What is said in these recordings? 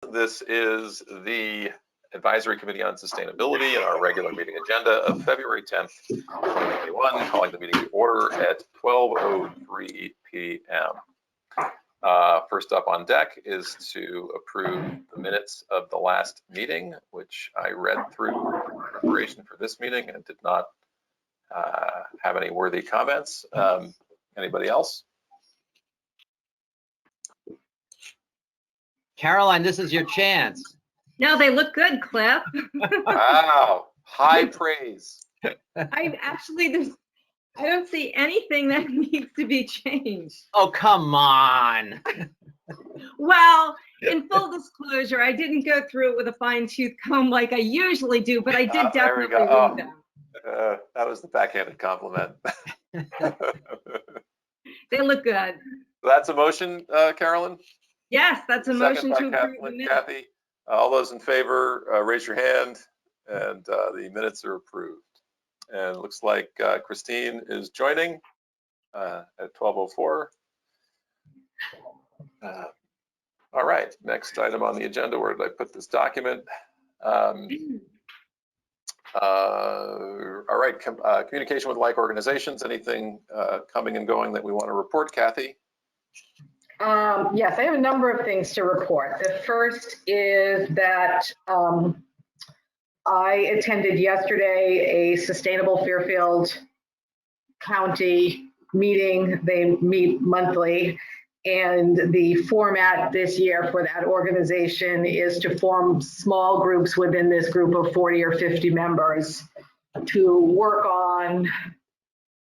This is the Advisory Committee on Sustainability and our regular meeting agenda of February 10th, 2021, calling the meeting to order at 12:03 p.m. First up on deck is to approve the minutes of the last meeting, which I read through in preparation for this meeting and did not have any worthy comments. Anybody else? Caroline, this is your chance. No, they look good, Cliff. Wow, high praise. I don't see anything that needs to be changed. Oh, come on. Well, in full disclosure, I didn't go through it with a fine-tooth comb like I usually do, but I did definitely read them. That was the backhanded compliment. They look good. That's a motion, Carolyn? Yes, that's a motion to Second by approve the minutes. Kathy. All those in favor, raise your hand, and the minutes are approved. And it looks like Christine is joining at 12:04. All right, next item on the agenda. Where did I put this document? All right, communication with like organizations. Anything coming and going that we want to report, Kathy? Yes, I have a number of things to report. The first is that I attended yesterday a Sustainable Fairfield County meeting. They meet monthly, and the format this year for that organization is to form small groups within this group of 40 or 50 members to work on,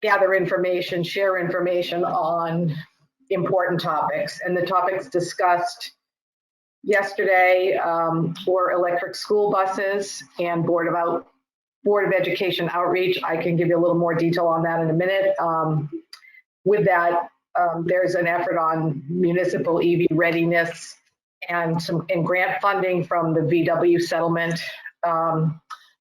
gather information, share information on important topics. And the topics discussed yesterday were electric school buses and Board of Education outreach. I can give you a little more detail on that in a minute. With that, there's an effort on municipal EV readiness and grant funding from the VW settlement. There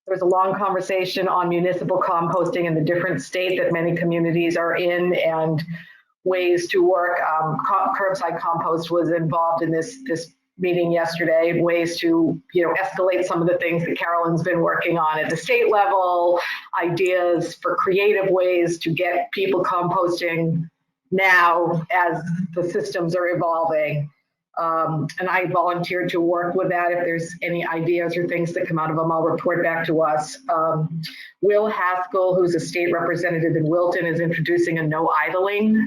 was a long conversation on municipal composting in the different state that many communities are in and ways to work. Curbside compost was involved in this meeting yesterday, ways to escalate some of the things that Carolyn's been working on at the state level, ideas for creative ways to get people composting now as the systems are evolving. And I volunteered to work with that. If there's any ideas or things that come out of them, I'll report back to us. Will Haskell, who's a state representative in Wilton, is introducing a no idling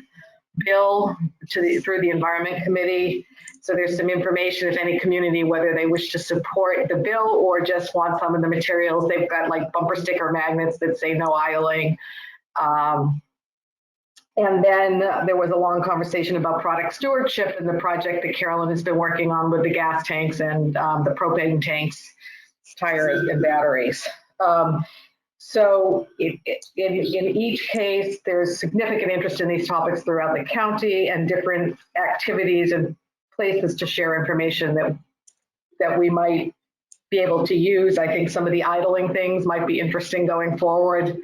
bill through the Environment Committee. So there's some information, if any community, whether they wish to support the bill or just want some of the materials. They've got like bumper sticker magnets that say no idling. And then there was a long conversation about product stewardship and the project that Carolyn has been working on with the gas tanks and the propane tanks, tires and batteries. So in each case, there's significant interest in these topics throughout the county and different activities and places to share information that we might be able to use. I think some of the idling things might be interesting going forward,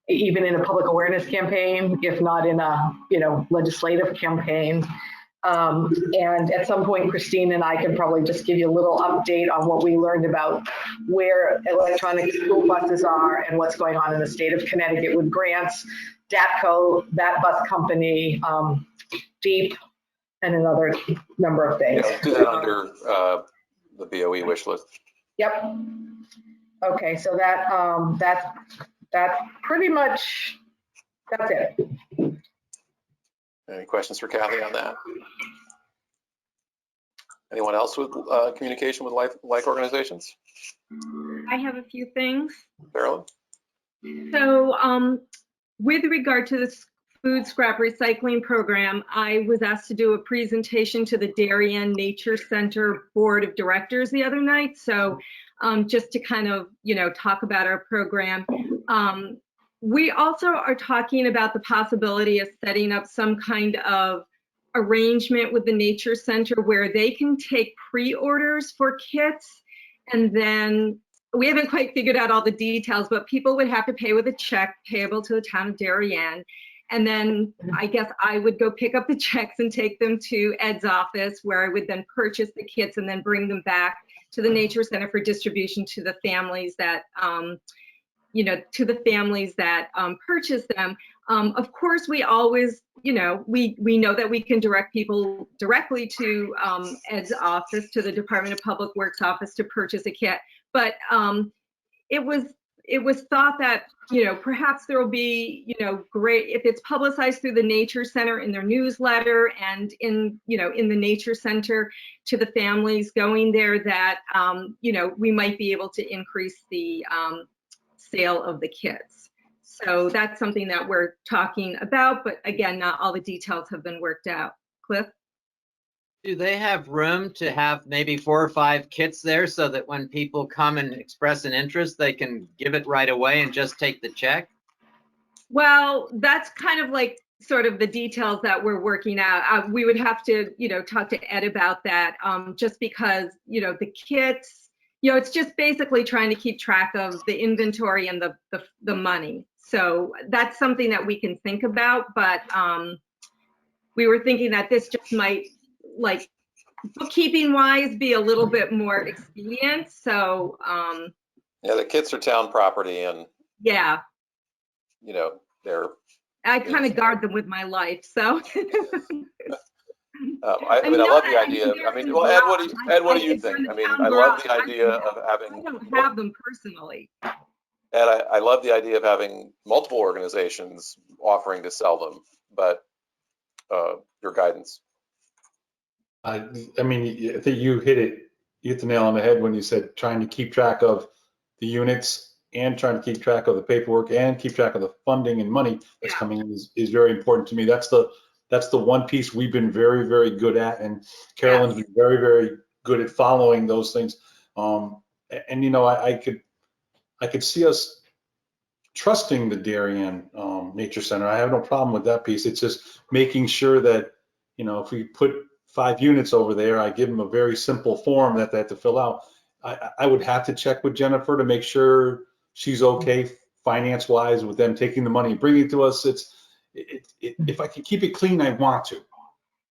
even in a public awareness campaign, if not in a legislative campaign. And at some point, Christine and I can probably just give you a little update on what we learned about where electronic school buses are and what's going on in the state of Connecticut with grants, DATCO, that bus company, DEEP, and another number of things. Yeah, do that under the BOE wish list. Yep. Okay, so that's pretty much, that's it. Any questions for Kathy on that? Anyone else with communication with like organizations? I have a few things. Carolyn? So with regard to this food scrap recycling program, I was asked to do a presentation to the Darien Nature Center Board of Directors the other night. So just to kind of, talk about our program. We also are talking about the possibility of setting up some kind of arrangement with the Nature Center where they can take pre-orders for kits, and then we haven't quite figured out all the details, but people would have to pay with a check payable to the town of Darien. And then I guess I would go pick up the checks and take them to Ed's office, where I would then purchase the kits and then bring them back to the Nature Center for distribution to the families that, purchase them. Of course, we always, we know that we can direct people directly to Ed's office, to the Department of Public Works office, to purchase a kit. But it was thought that, perhaps there will be, great, if it's publicized through the Nature Center in their newsletter and in the Nature Center to the families going there, that, we might be able to increase the sale of the kits. So that's something that we're talking about, but again, not all the details have been worked out. Cliff? Do they have room to have maybe 4 or 5 kits there so that when people come and express an interest, they can give it right away and just take the check? Well, that's kind of like sort of the details that we're working out. We would have to, talk to Ed about that, just because, the kits, it's just basically trying to keep track of the inventory and the money. So that's something that we can think about, but we were thinking that this just might, like, bookkeeping wise, be a little bit more expedient. So Yeah, the kits are town property, and yeah, they're. I kind of guard them with my life. So I love the idea. Well, Ed, what do you think? I love the idea of having. I don't have them personally. Ed, I love the idea of having multiple organizations offering to sell them, but your guidance. I think you hit the nail on the head when you said trying to keep track of the units and trying to keep track of the paperwork and keep track of the funding and money that's coming in is very important to me. That's the one piece we've been very, very good at, and Carolyn's been very, very good at following those things. I could see us trusting the Darien Nature Center. I have no problem with that piece. It's just making sure that, if we put 5 units over there, I give them a very simple form that they have to fill out. I would have to check with Jennifer to make sure she's okay finance-wise with them taking the money and bringing it to us. If I can keep it clean, I want to.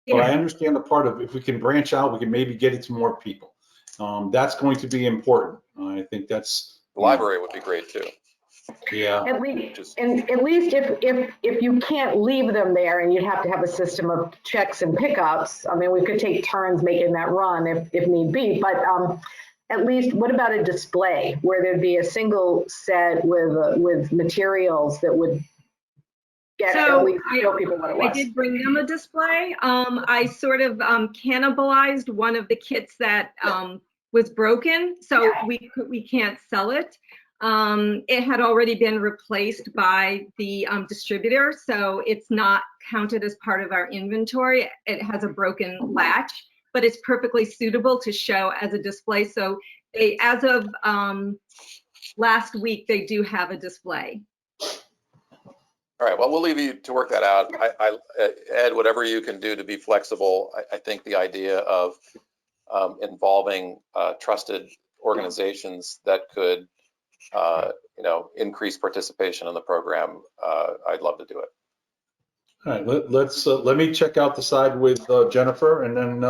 But I understand the part of if we can branch out, we can maybe get it to more people. That's going to be important. I think that's. The library would be great too. Yeah. At least if you can't leave them there, and you'd have to have a system of checks and pickups. We could take turns making that run if need be, but at least, what about a display where there'd be a single set with materials that would at least show people what it was? I did bring them a display. I sort of cannibalized one of the kits that was broken, so we can't sell it. It had already been replaced by the distributor, so it's not counted as part of our inventory. It has a broken latch, but it's perfectly suitable to show as a display. So as of last week, they do have a display. All right, well, we'll leave you to work that out. Ed, whatever you can do to be flexible, I think the idea of involving trusted organizations that could increase participation in the program, I'd love to do it. All right, let me check out the side with Jennifer, and then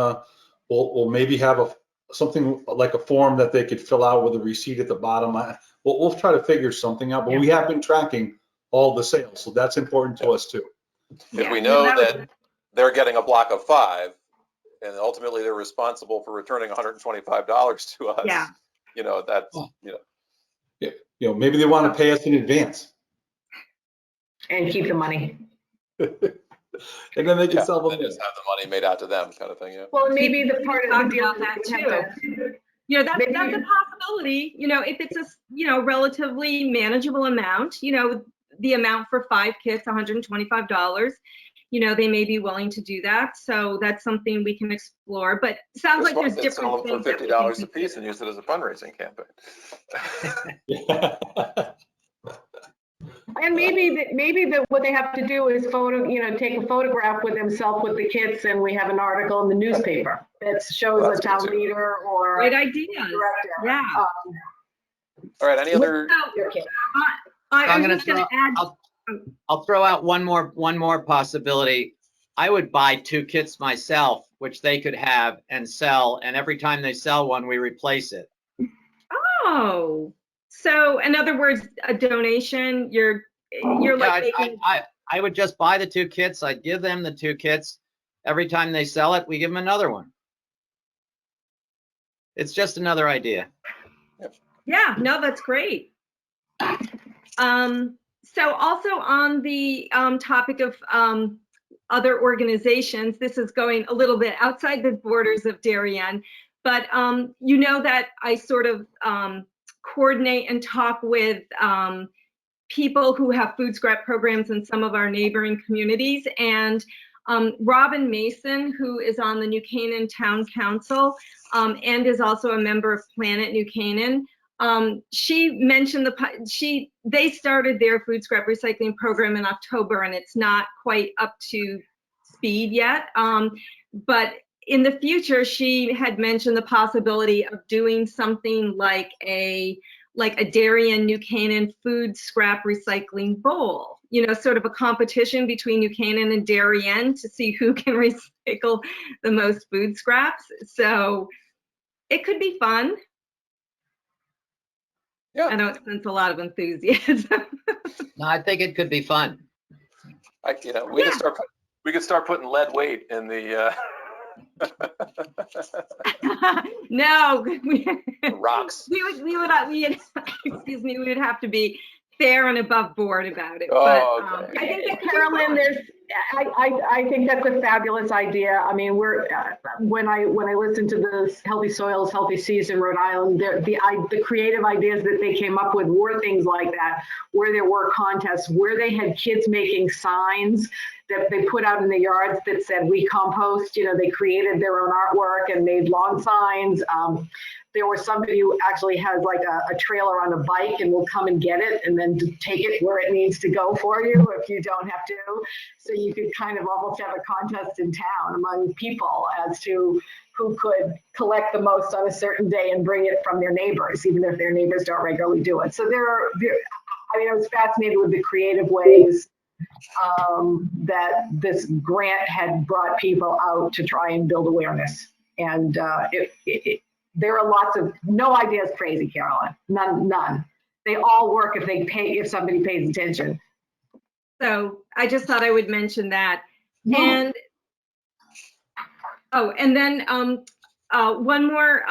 we'll maybe have something like a form that they could fill out with a receipt at the bottom. We'll try to figure something out, but we have been tracking all the sales, so that's important to us too. If we know that they're getting a block of 5, and ultimately they're responsible for returning $125 to us, that's maybe they want to pay us in advance and keep the money. And then they can sell them. And just have the money made out to them, kind of thing. Yeah. Well, maybe the part of the deal that too. That's a possibility. If it's a relatively manageable amount, the amount for 5 kits, $125. They may be willing to do that. So that's something we can explore. But it sounds like there's different things. For $50 a piece and use it as a fundraising campaign. And maybe what they have to do is take a photograph with themselves with the kits, and we have an article in the newspaper that shows a town leader or great idea. Director. Yeah. All right. Any other? I'm just going to add. I'll throw out one more possibility. I would buy 2 kits myself, which they could have and sell, and every time they sell one, we replace it. Oh, so in other words, a donation, you're like making. I would just buy the 2 kits. I'd give them the 2 kits. Every time they sell it, we give them another one. It's just another idea. Yeah, no, that's great. So also on the topic of other organizations, this is going a little bit outside the borders of Darien, but you know that I sort of coordinate and talk with people who have food scrap programs in some of our neighboring communities. And Robin Mason, who is on the New Canaan Town Council and is also a member of Planet New Canaan, she mentioned they started their food scrap recycling program in October, and it's not quite up to speed yet. But in the future, she had mentioned the possibility of doing something like a Darien New Canaan food scrap recycling bowl, you know, sort of a competition between New Canaan and Darien to see who can recycle the most food scraps. So it could be fun. Yeah. I don't sense a lot of enthusiasm. No, I think it could be fun. We could start putting lead weight in the No, rocks. we would have to be fair and above board about it. Oh, but okay. I think that Carolyn, I think that's a fabulous idea. I mean, when I listened to the Healthy Soils, Healthy Seas in Rhode Island, the creative ideas that they came up with were things like that, where there were contests, where they had kids making signs that they put out in the yards that said "We compost." You know, they created their own artwork and made long signs. There was somebody who actually has like a trailer on a bike and will come and get it and then take it where it needs to go for you if you don't have to. So you could kind of almost have a contest in town among people as to who could collect the most on a certain day and bring it from their neighbors, even if their neighbors don't regularly do it. So I was fascinated with the creative ways that this grant had brought people out to try and build awareness. And there are lots of, no idea is crazy, Carolyn. None. They all work if somebody pays attention. So I just thought I would mention that. And then one more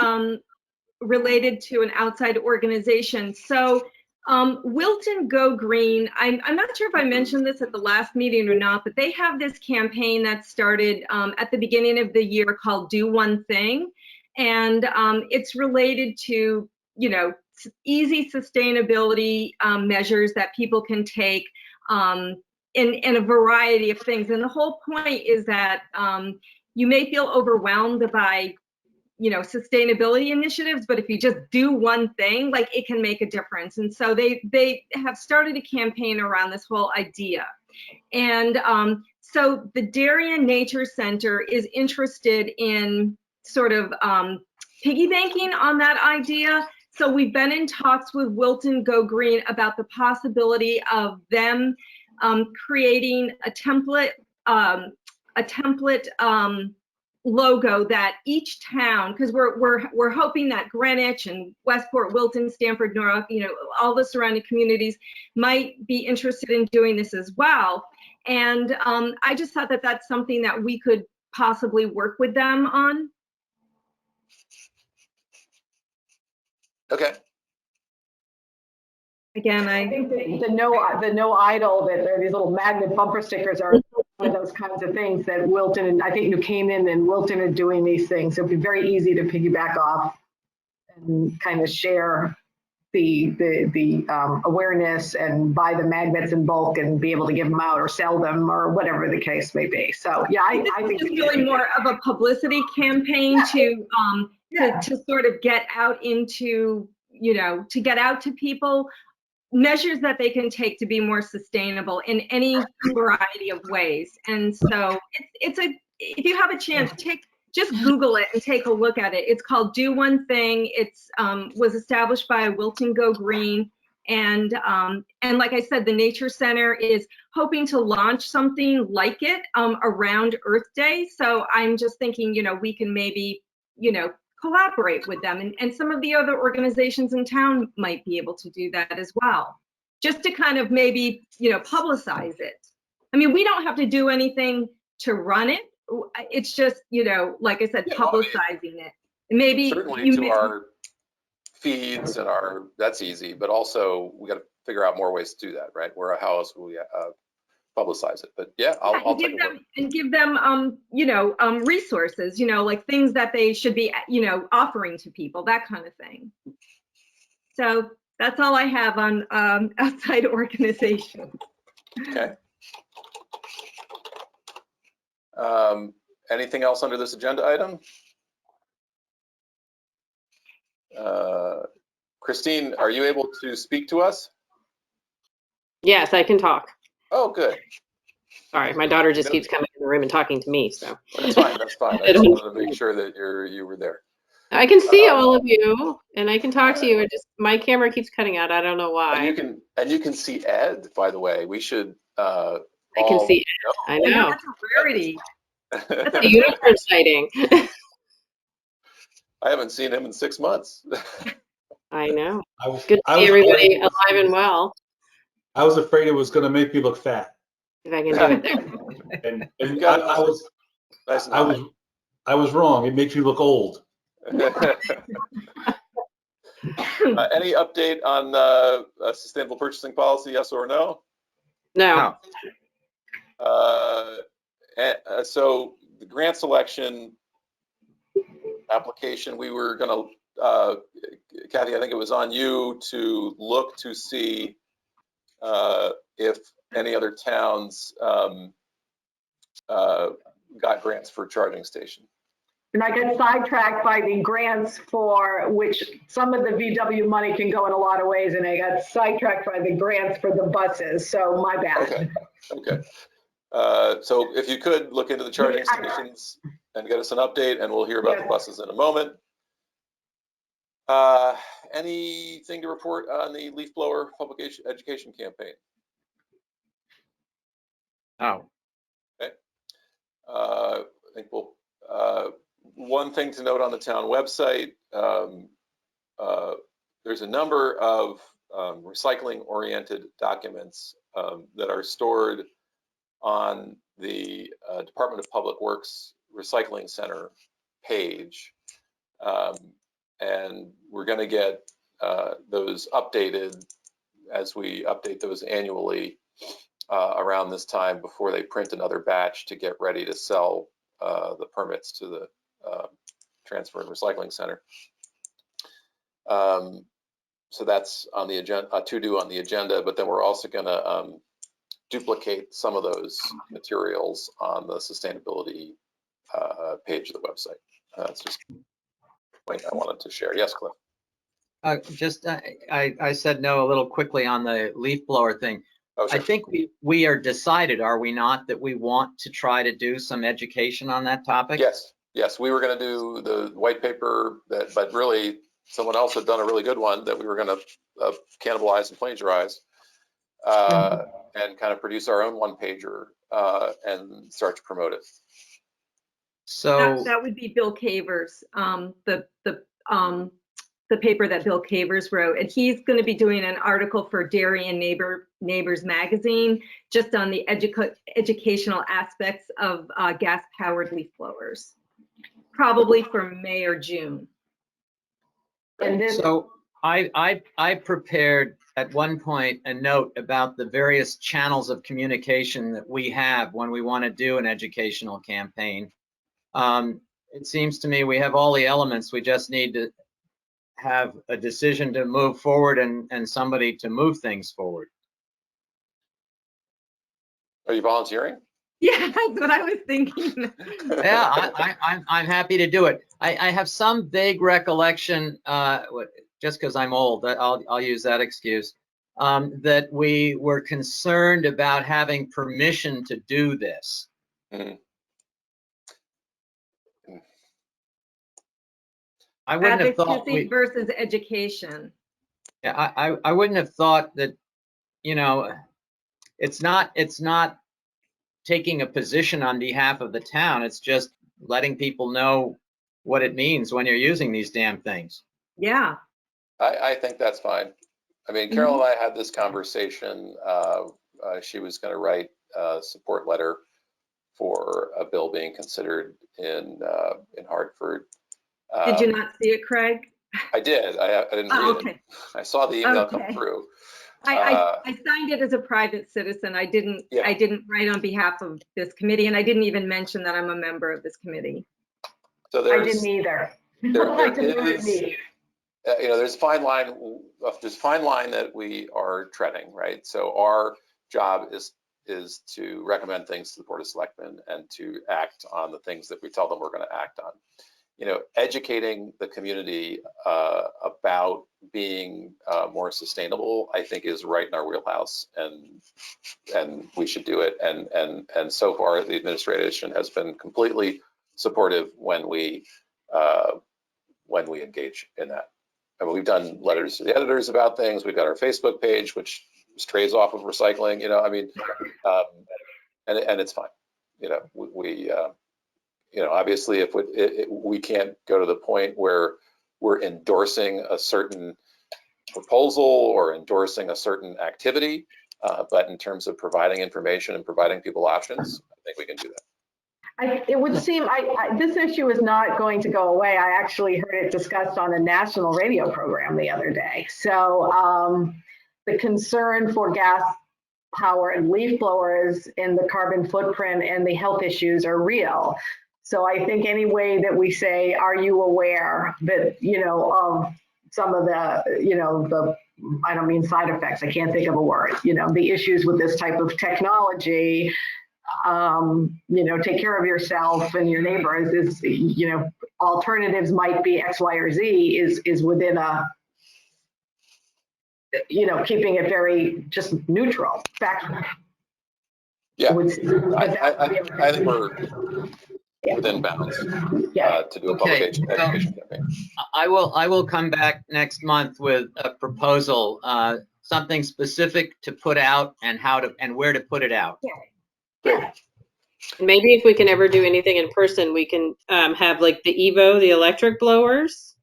related to an outside organization. So Wilton Go Green, I'm not sure if I mentioned this at the last meeting or not, but they have this campaign that started at the beginning of the year called Do One Thing. And it's related to, you know, easy sustainability measures that people can take in a variety of things. And the whole point is that you may feel overwhelmed by, you know, sustainability initiatives, but if you just do one thing, like, it can make a difference. And so they have started a campaign around this whole idea. And so the Darien Nature Center is interested in sort of piggy banking on that idea. So we've been in talks with Wilton Go Green about the possibility of them creating a template logo that each town, because we're hoping that Greenwich and Westport, Wilton, Stamford, Norfolk, you know, all the surrounding communities might be interested in doing this as well. And I just thought that that's something that we could possibly work with them on. Okay. Again, I think the no idle, that there are these little magnet bumper stickers, are one of those kinds of things that Wilton and I think New Canaan and Wilton are doing these things. It'd be very easy to piggyback off and kind of share the awareness and buy the magnets in bulk and be able to give them out or sell them or whatever the case may be. So yeah, I think it's really more of a publicity campaign to sort of get out into, you know, to get out to people measures that they can take to be more sustainable in any variety of ways. And so if you have a chance, just Google it and take a look at it. It's called Do One Thing. It's was established by Wilton Go Green, And like I said, the Nature Center is hoping to launch something like it around Earth Day. So I'm just thinking, we can maybe, collaborate with them. And some of the other organizations in town might be able to do that as well, just to kind of maybe, publicize it. I mean, we don't have to do anything to run it. It's just, like I said, Yeah, well, I mean, publicizing it. Maybe certainly to our feeds and that's easy, but also we got to figure out more ways to do that, right? How else will we publicize it? But yeah, I'll take a look. And give them, resources, like things that they should be, offering to people, that kind of thing. So that's all I have on outside organizations. Okay. Anything else under this agenda item? Christine, are you able to speak to us? Yes, I can talk. Oh, good. Sorry, my daughter just keeps coming in the room and talking to me, so. That's fine, that's fine. I just wanted to make sure that you were there. I can see all of you and I can talk to you. It just, my camera keeps cutting out. I don't know why. And you can see Ed, by the way. We should I can see Ed. I know. That's a rarity. That's a unicorn sighting. I haven't seen him in 6 months. I know. I Good to see everybody alive and well. I was afraid it was going to make me look fat. If I can do it there. And Nice I was wrong. It makes you look old. Any update on sustainable purchasing policy, yes or no? No. So the grant selection application, we were going to, Kathy, I think it was on you to look to see if any other towns got grants for charging station. And I got sidetracked by the grants for which some of the VW money can go in a lot of ways, and I got sidetracked by the grants for the buses. So my bad. Okay. So if you could look into the charging stations and get us an update, and we'll hear about the buses in a moment. Anything to report on the leaf blower public education campaign? Oh. Okay. I think one thing to note on the town website, there's a number of recycling-oriented documents that are stored on the Department of Public Works Recycling Center page. And we're going to get those updated as we update those annually around this time before they print another batch to get ready to sell the permits to the Transfer and Recycling Center. So that's on the agenda, to do on the agenda, but then we're also going to duplicate some of those materials on the sustainability page of the website. That's just a point I wanted to share. Yes, Cliff. I said no a little quickly on the leaf blower thing. Oh, sure. I think we are decided, are we not, that we want to try to do some education on that topic? Yes, we were going to do the white paper, but really someone else had done a really good one that we were going to cannibalize and plagiarize and kind of produce our own one-pager and start to promote it. So that would be Bill Cavers, the paper that Bill Cavers wrote, and he's going to be doing an article for Dairy and Neighbors magazine just on the educational aspects of gas-powered leaf blowers, probably for May or June. And this, so I prepared at one point a note about the various channels of communication that we have when we want to do an educational campaign. It seems to me we have all the elements. We just need to have a decision to move forward and somebody to move things forward. Are you volunteering? Yeah, that's what I was thinking. Yeah, I'm happy to do it. I have some vague recollection, just because I'm old, I'll use that excuse, that we were concerned about having permission to do this. Mm-hmm. I wouldn't have thought Advocacy versus education. Yeah, I wouldn't have thought that, you know, it's not taking a position on behalf of the town. It's just letting people know what it means when you're using these damn things. Yeah. I think that's fine. I mean, Carol and I had this conversation. She was going to write a support letter for a bill being considered in Hartford. Did you not see it, Craig? I did. I didn't read Oh, okay. it. I saw the email come Okay. through. I signed it as a private citizen. I didn't write on behalf of this committee, and I didn't even mention that I'm a member of this committee. So I didn't either. There is, you know, there's a fine line. There's a fine line that we are treading, right? So our job is to recommend things to the Board of Selectmen and to act on the things that we tell them we're going to act on. You know, educating the community about being more sustainable, I think, is right in our wheelhouse, and we should do it. And so far, the administration has been completely supportive when we engage in that. I mean, we've done letters to the editors about things. We've got our Facebook page, which strays off of recycling. You know, I mean, and it's fine. You know, we you know, obviously, if we can't go to the point where we're endorsing a certain proposal or endorsing a certain activity, but in terms of providing information and providing people options, I think we can do that. It would seem this issue is not going to go away. I actually heard it discussed on a national radio program the other day. So the concern for gas powered leaf blowers and the carbon footprint and the health issues are real. So I think any way that we say, are you aware that, you know, of some of the, you know, the, I don't mean side effects, I can't think of a word, you know, the issues with this type of technology, you know, take care of yourself and your neighbors is, you know, alternatives might be X, Y, or Z is within a, you know, keeping it very just neutral. Factor. Yeah, I think we're within bounds to do a public education campaign. I will come back next month with a proposal, something specific to put out and how to and where to put it out. Great. Maybe if we can ever do anything in person, we can have like the Evo, the electric blowers,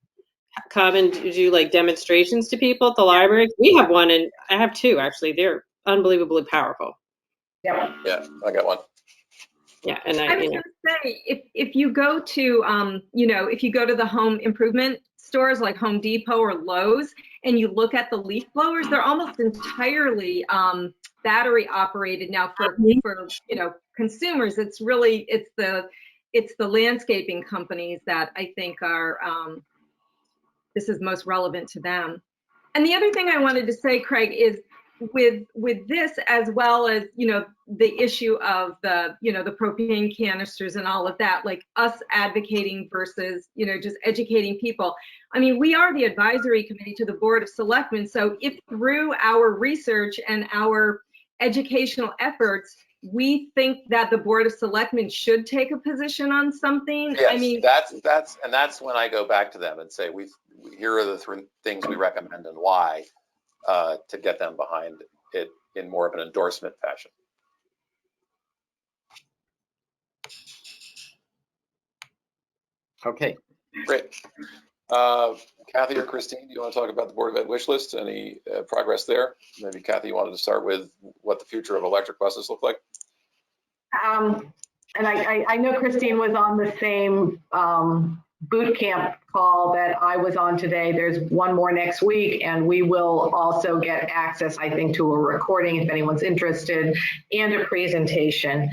come and do like demonstrations to people at the library. We have one, and I have two actually. They're unbelievably powerful. Yeah, I got one. Yeah, and I was going to say, if you go to, you know, if you go to the home improvement stores like Home Depot or Lowe's, and you look at the leaf blowers, they're almost entirely battery operated now for you know, consumers. It's really it's the landscaping companies that I think are this is most relevant to them. And the other thing I wanted to say, Craig, is with this, as well as, you know, the issue of the, you know, the propane canisters and all of that, like us advocating versus, you know, just educating people. I mean, we are the advisory committee to the Board of Selectmen. So if through our research and our educational efforts, we think that the Board of Selectmen should take a position on something. Yes, I mean, that's when I go back to them and say, here are the things we recommend and why, to get them behind it in more of an endorsement fashion. Okay. Great. Kathy or Christine, do you want to talk about the Board of Ed wish list? Any progress there? Maybe Kathy, you wanted to start with what the future of electric buses look like? and I know Christine was on the same boot camp call that I was on today. There's one more next week, and we will also get access, I think, to a recording if anyone's interested, and a presentation.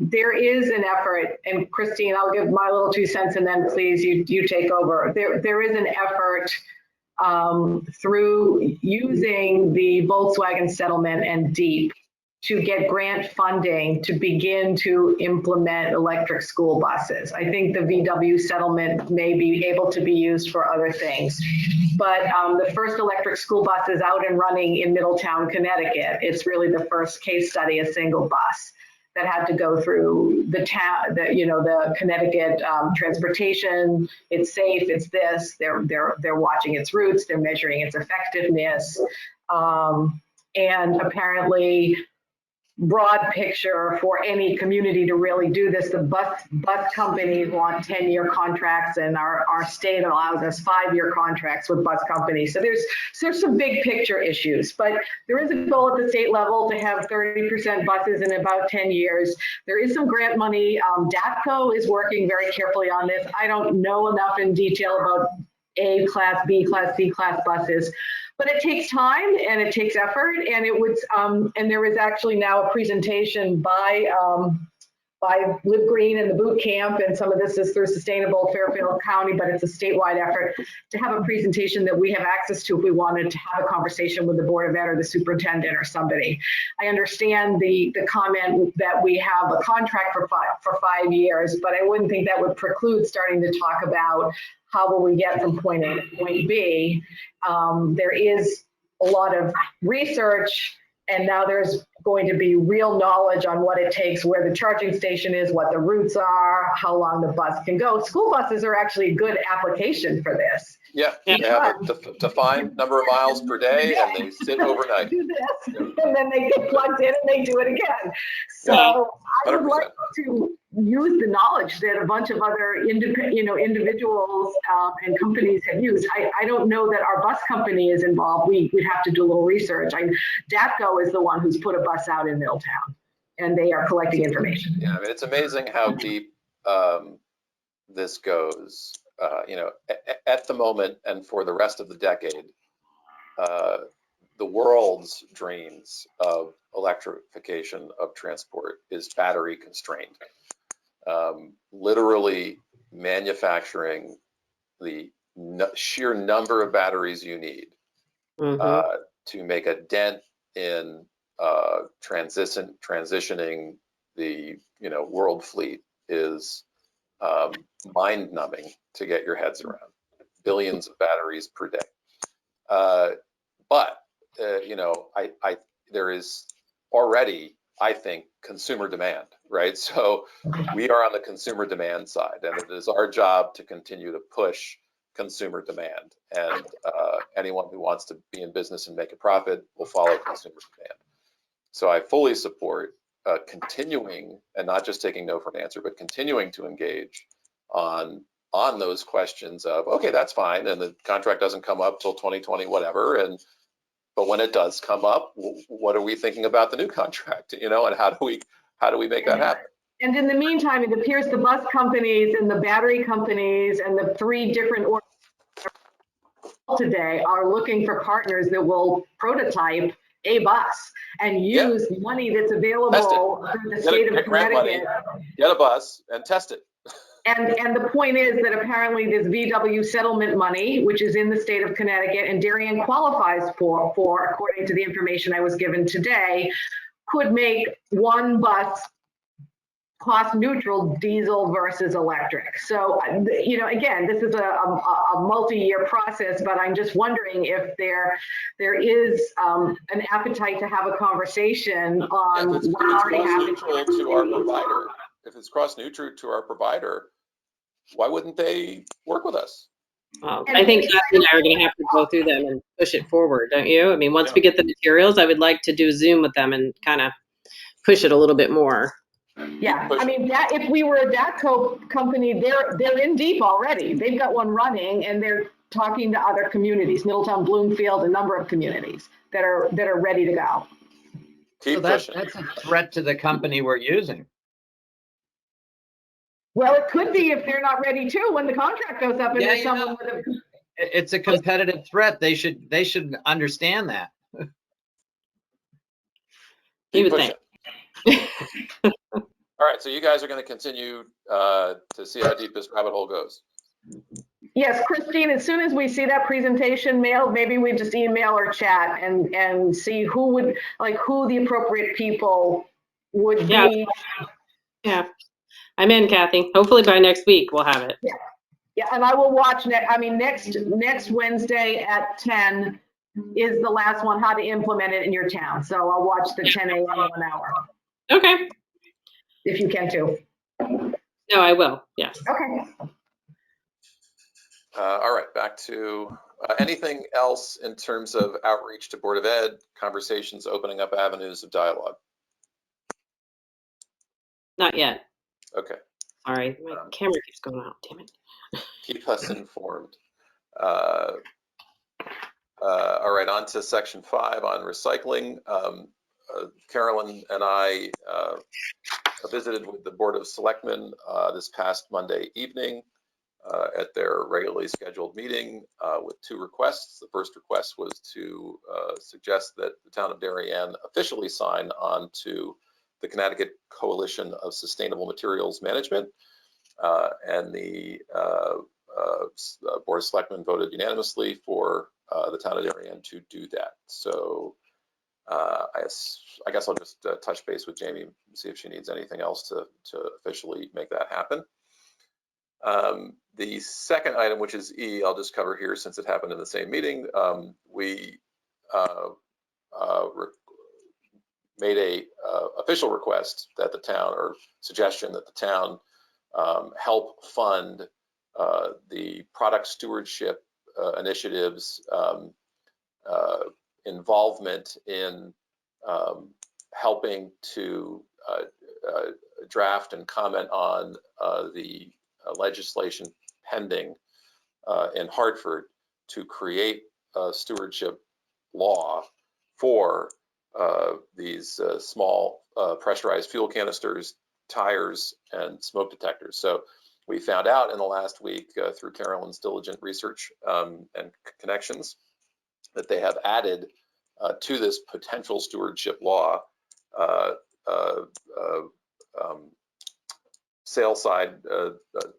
There is an effort, and Christine, I'll give my little 2 cents, and then please you take over. There is an effort through using the Volkswagen settlement and DEEP to get grant funding to begin to implement electric school buses. I think the VW settlement may be able to be used for other things. But the first electric school bus is out and running in Middletown, Connecticut. It's really the first case study, a single bus. that had to go through the town, the Connecticut transportation. It's safe. It's this. They're watching its routes. They're measuring its effectiveness, and apparently, broad picture for any community to really do this. The bus companies want 10-year contracts, and our state allows us 5-year contracts with bus companies. So there's some big picture issues, but there is a goal at the state level to have 30% buses in about 10 years. There is some grant money. DATCO is working very carefully on this. I don't know enough in detail about A class, B class, C class buses, but it takes time and it takes effort, and it was and there is actually now a presentation by Live Green and the boot camp, and some of this is through Sustainable Fairfield County, but it's a statewide effort to have a presentation that we have access to if we wanted to have a conversation with the Board of Ed or the superintendent or somebody. I understand the comment that we have a contract for 5 years, but I wouldn't think that would preclude starting to talk about how will we get from point A to point B. There is a lot of research, and now there's going to be real knowledge on what it takes, where the charging station is, what the routes are, how long the bus can go. School buses are actually a good application for this. Yeah, they have a defined number of miles per day, and they sit overnight. Do this, and then they get plugged in and they do it again. So I would like to use the knowledge that a bunch of other individuals and companies have used. I don't know that our bus company is involved. We'd have to do a little research. DATCO is the one who's put a bus out in Middletown, and they are collecting information. Yeah, I mean, it's amazing how deep this goes. At the moment and for the rest of the decade, the world's dreams of electrification of transport is battery constrained. Literally manufacturing the sheer number of batteries you need to make a dent in transitioning the world fleet is mind-numbing to get your heads around. Billions of batteries per day. But there is already, I think, consumer demand, right? So we are on the consumer demand side, and it is our job to continue to push consumer demand. And anyone who wants to be in business and make a profit will follow consumer demand. So I fully support continuing, and not just taking no for an answer, but continuing to engage on those questions of, okay, that's fine, and the contract doesn't come up till 2020, whatever, but when it does come up, what are we thinking about the new contract, and how do we make that happen? And in the meantime, it appears the bus companies and the battery companies and the 3 different today are looking for partners that will prototype a bus and use money that's available through the state of Connecticut. Get a bus and test it. And the point is that apparently this VW settlement money, which is in the state of Connecticut, and Darien qualifies for, according to the information I was given today, could make one bus cost neutral, diesel versus electric. So, again, this is a multi-year process, but I'm just wondering if there is an appetite to have a conversation on what already happened. To our provider. If it's cross neutral to our provider, why wouldn't they work with us? Well, I think Kathy and I are going to have to go through them and push it forward, don't you? I mean, once we get the materials, I would like to do a Zoom with them and kind of push it a little bit more. Yeah, I mean, if we were a DATCO company, they're in deep already. They've got one running, and they're talking to other communities, Middletown, Bloomfield, a number of communities that are ready to go. Keep pushing. That's a threat to the company we're using. Well, it could be if they're not ready to when the contract goes up and there's someone with a. It's a competitive threat. They should understand that. You would think. All right, so you guys are going to continue to see how deep this rabbit hole goes. Yes, Christine, as soon as we see that presentation mailed, maybe we just email or chat and see who the appropriate people would be. Yeah, I'm in, Kathy. Hopefully by next week we'll have it. Yeah, and I will watch next Wednesday at 10 is the last one, how to implement it in your town. So I'll watch the 10 a.m. 1 hour. Okay. if you can too. No, I will. Yes. Okay. All right, back to anything else in terms of outreach to Board of Ed, conversations, opening up avenues of dialogue. Not yet. Okay, Sorry, my camera keeps going out. Damn it. keep us informed. All right, on to section 5 on recycling. Carolyn and I visited with the Board of Selectmen this past Monday evening at their regularly scheduled meeting with 2 requests. The first request was to suggest that the town of Darien officially sign on to the Connecticut Coalition of Sustainable Materials Management, and the Board of Selectmen voted unanimously for the town of Darien to do that. So I guess I'll just touch base with Jamie and see if she needs anything else to officially make that happen. The second item, which is E, I'll just cover here since it happened in the same meeting. We made a official request that the town, or suggestion that the town help fund the product stewardship initiatives involvement in helping to draft and comment on the legislation pending in Hartford to create a stewardship law for these small pressurized fuel canisters, tires, and smoke detectors. So we found out in the last week through Carolyn's diligent research and connections that they have added to this potential stewardship law sale side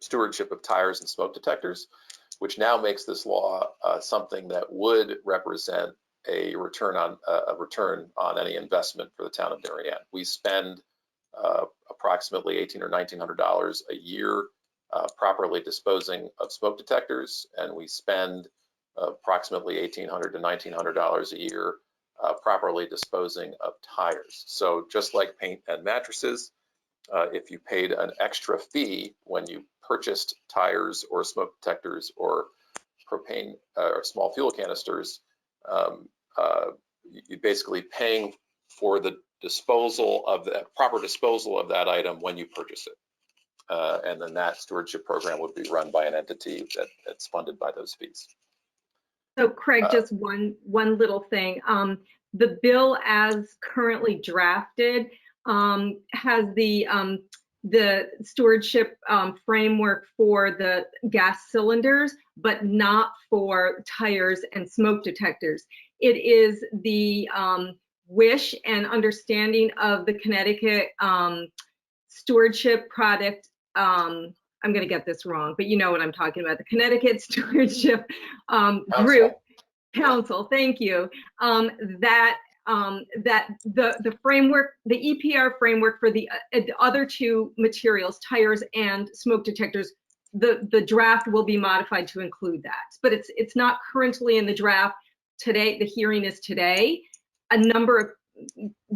stewardship of tires and smoke detectors, which now makes this law something that would represent a return on any investment for the town of Darien. We spend approximately $1,800 or $1,900 a year properly disposing of smoke detectors, and we spend approximately $1,800 to $1,900 a year properly disposing of tires. So just like paint and mattresses, if you paid an extra fee when you purchased tires or smoke detectors or propane or small fuel canisters, you're basically paying for the disposal of the proper disposal of that item when you purchase it. And then that stewardship program would be run by an entity that's funded by those fees. So Craig, just one little thing. The bill as currently drafted has the stewardship framework for the gas cylinders, but not for tires and smoke detectors. It is the wish and understanding of the Connecticut stewardship product. I'm going to get this wrong, but you know what I'm talking about. The Connecticut Stewardship Group Council. Thank you. That the framework, the EPR framework for the other 2 materials, tires and smoke detectors, the draft will be modified to include that. But it's not currently in the draft today. The hearing is today. A number of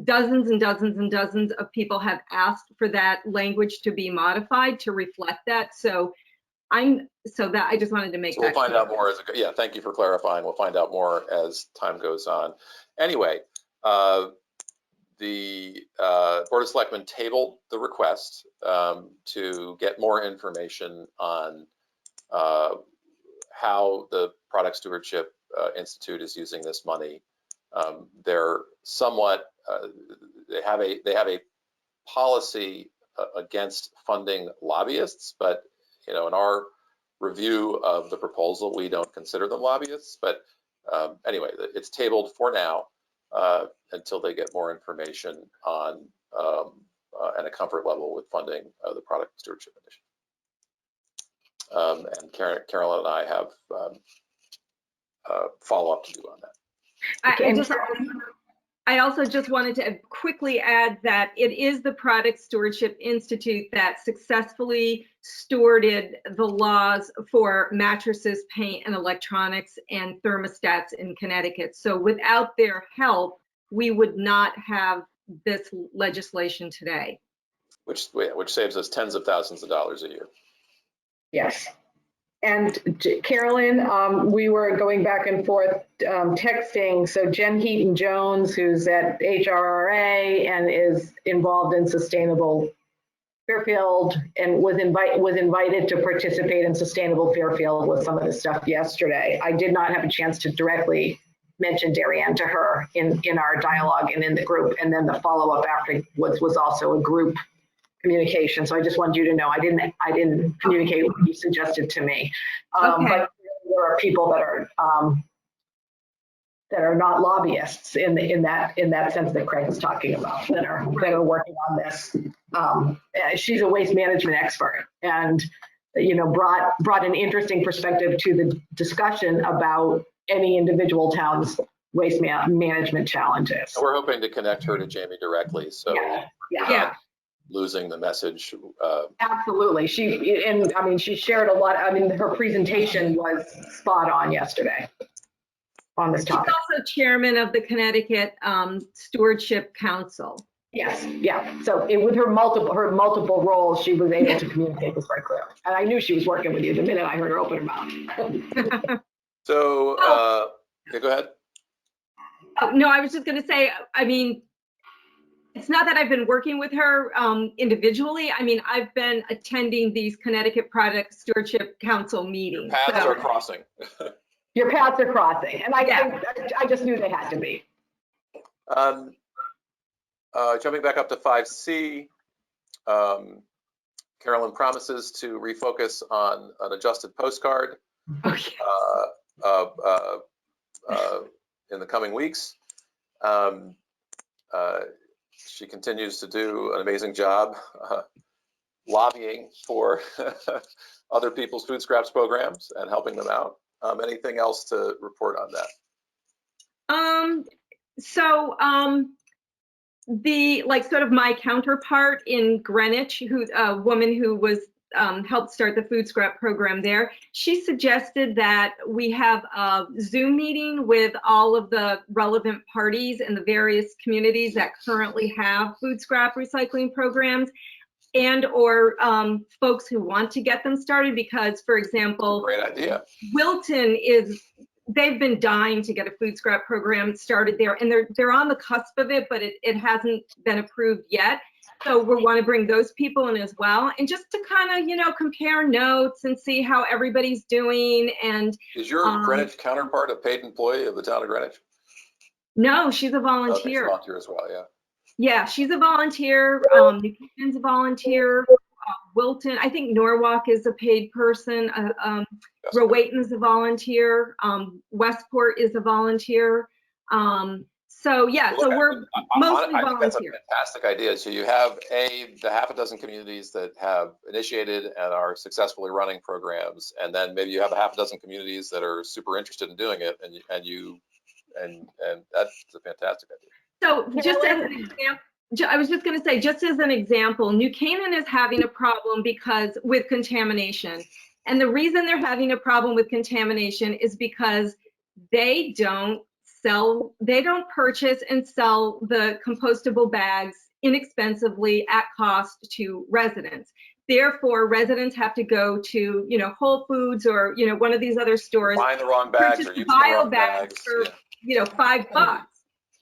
dozens and dozens and dozens of people have asked for that language to be modified to reflect that. So I just wanted to make that we'll find clear. out more as yeah, thank you for clarifying. We'll find out more as time goes on. Anyway, the Board of Selectmen tabled the request to get more information on how the Product Stewardship Institute is using this money. They're somewhat they have a policy against funding lobbyists, but in our review of the proposal, we don't consider them lobbyists. But anyway, it's tabled for now until they get more information on and a comfort level with funding the Product Stewardship Initiative. And Carolyn and I have follow up to do on that. I also just wanted to quickly add that it is the Product Stewardship Institute that successfully stewarded the laws for mattresses, paint, and electronics and thermostats in Connecticut. So without their help, we would not have this legislation today. which saves us tens of thousands of dollars a year. Yes. And Carolyn, we were going back and forth texting. So Jen Heaton Jones, who's at HRRA and is involved in Sustainable Fairfield and was invited to participate in Sustainable Fairfield with some of the stuff yesterday. I did not have a chance to directly mention Darien to her in our dialogue and in the group. And then the follow-up after was also a group communication. So I just wanted you to know I didn't communicate what you suggested to me. Okay. But there are people that are not lobbyists in that sense that Craig was talking about that are working on this. She's a waste management expert and brought an interesting perspective to the discussion about any individual town's waste management challenges. We're hoping to connect her to Jamie directly, so Yeah. losing the message. Absolutely. She shared a lot. I mean, her presentation was spot on yesterday on this She's topic. also chairman of the Connecticut Stewardship Council. Yes, yeah. So with her multiple roles, she was able to communicate this very clearly. And I knew she was working with you the minute I heard her open her mouth. So, yeah, go ahead. No, I was just going to say, I mean, it's not that I've been working with her individually. I mean, I've been attending these Connecticut Product Stewardship Council meetings. Paths are crossing. Your paths are crossing, and I just knew they had to be. Jumping back up to 5C, Carolyn promises to refocus on an adjusted postcard in the coming weeks. She continues to do an amazing job lobbying for other people's food scraps programs and helping them out. Anything else to report on that? The sort of my counterpart in Greenwich, a woman who was helped start the food scrap program there, she suggested that we have a Zoom meeting with all of the relevant parties in the various communities that currently have food scrap recycling programs and or folks who want to get them started, because, for example, great idea. Wilton they've been dying to get a food scrap program started there, and they're on the cusp of it, but it hasn't been approved yet. So we want to bring those people in as well, and just to kind of, compare notes and see how everybody's doing. And is your Greenwich counterpart a paid employee of the town of Greenwich? No, she's a volunteer. Okay, she's a volunteer as well, yeah. Yeah, she's a volunteer. New Canaan's a volunteer. Wilton, I think Norwalk is a paid person. Rowayton's a volunteer. Westport is a volunteer. So we're mostly I think volunteers. that's a fantastic idea. So you have the half a dozen communities that have initiated and are successfully running programs, and then maybe you have a half a dozen communities that are super interested in doing it, and that's a fantastic idea. So just as an example, I was just going to say, just as an example, New Canaan is having a problem with contamination. And the reason they're having a problem with contamination is because they don't purchase and sell the compostable bags inexpensively at cost to residents. Therefore, residents have to go to, Whole Foods or, one of these other stores. Buying the wrong bags or using the wrong bags for, $5.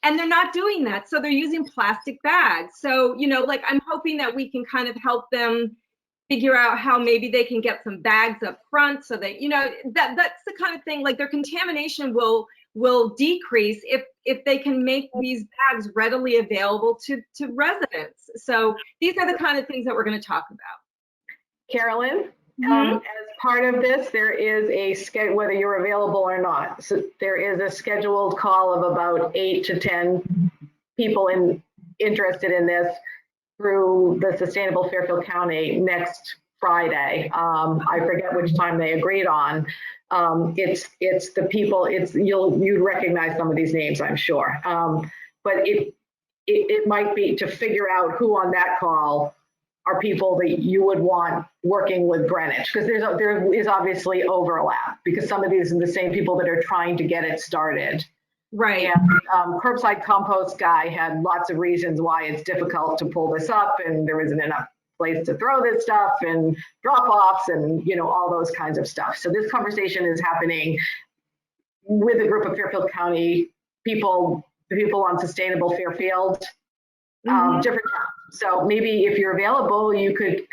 And they're not doing that. So they're using plastic bags. So, I'm hoping that we can kind of help them figure out how maybe they can get some bags up front so that, that's the kind of thing, like their contamination will decrease if they can make these bags readily available to residents. So these are the kind of things that we're going to talk about. Carolyn, as part of this, there is a schedule, whether you're available or not. So there is a scheduled call of about 8 to 10 people interested in this through the Sustainable Fairfield County next Friday. I forget which time they agreed on. It's the people. You'd recognize some of these names, I'm sure. But it might be to figure out who on that call are people that you would want working with Greenwich, because there is obviously overlap, because some of these are the same people that are trying to get it started. Right. And curbside compost guy had lots of reasons why it's difficult to pull this up, and there isn't enough place to throw this stuff and drop-offs and, all those kinds of stuff. So this conversation is happening with a group of Fairfield County people, the people on Sustainable Fairfield, different towns. So maybe if you're available, you could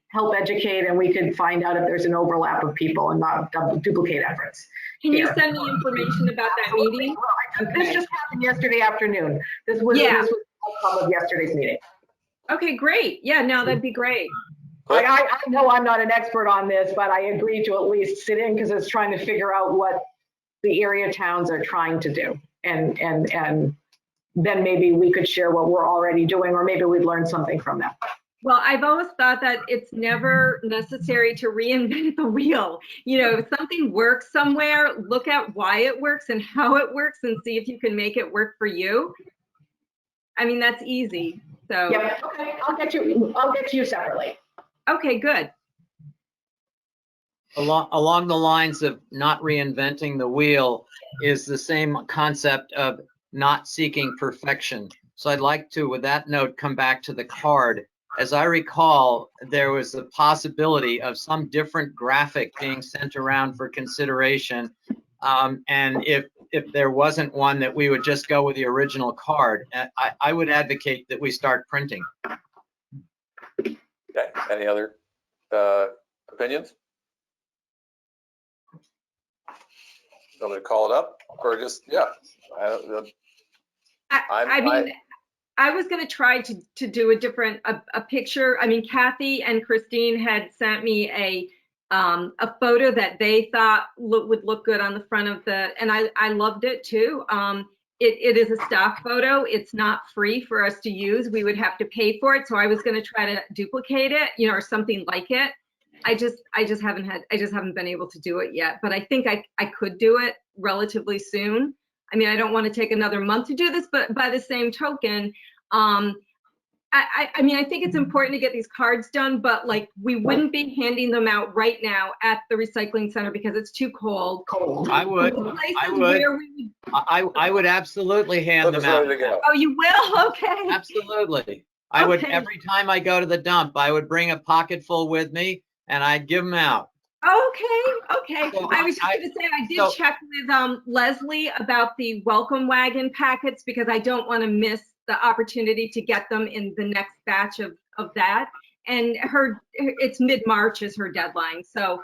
help educate, and we could find out if there's an overlap of people and not duplicate efforts. Can you send me information about that meeting? This just happened yesterday afternoon. This was the outcome of yesterday's meeting. Okay, great. Yeah, no, that'd be great. I know I'm not an expert on this, but I agreed to at least sit in because it's trying to figure out what the area towns are trying to do. And then maybe we could share what we're already doing, or maybe we'd learn something from them. Well, I've always thought that it's never necessary to reinvent the wheel. If something works somewhere, look at why it works and how it works and see if you can make it work for you. I mean, that's easy. So yeah, okay, I'll get to you separately. Okay, good. Along the lines of not reinventing the wheel is the same concept of not seeking perfection. So I'd like to, with that note, come back to the card. As I recall, there was the possibility of some different graphic being sent around for consideration. And if there wasn't one, that we would just go with the original card. I would advocate that we start printing. Okay, any other opinions? Want me to call it up, or just, I was going to try to do a picture. I mean, Kathy and Christine had sent me a photo that they thought would look good on the front of and I loved it too. It is a stock photo. It's not free for us to use. We would have to pay for it. So I was going to try to duplicate it, or something like it. I just haven't been able to do it yet, but I think I could do it relatively soon. I mean, I don't want to take another month to do this, but by the same token, I mean, I think it's important to get these cards done, but like, we wouldn't be handing them out right now at the recycling center because it's too cold. I would absolutely hand them out. Oh, you will? Okay. Absolutely. I would, every time I go to the dump, I would bring a pocket full with me and I'd give them out. Okay. So I was just going to say, I did check with Leslie about the welcome wagon packets because I don't want to miss the opportunity to get them in the next batch of that. And it's mid-March is her deadline. So,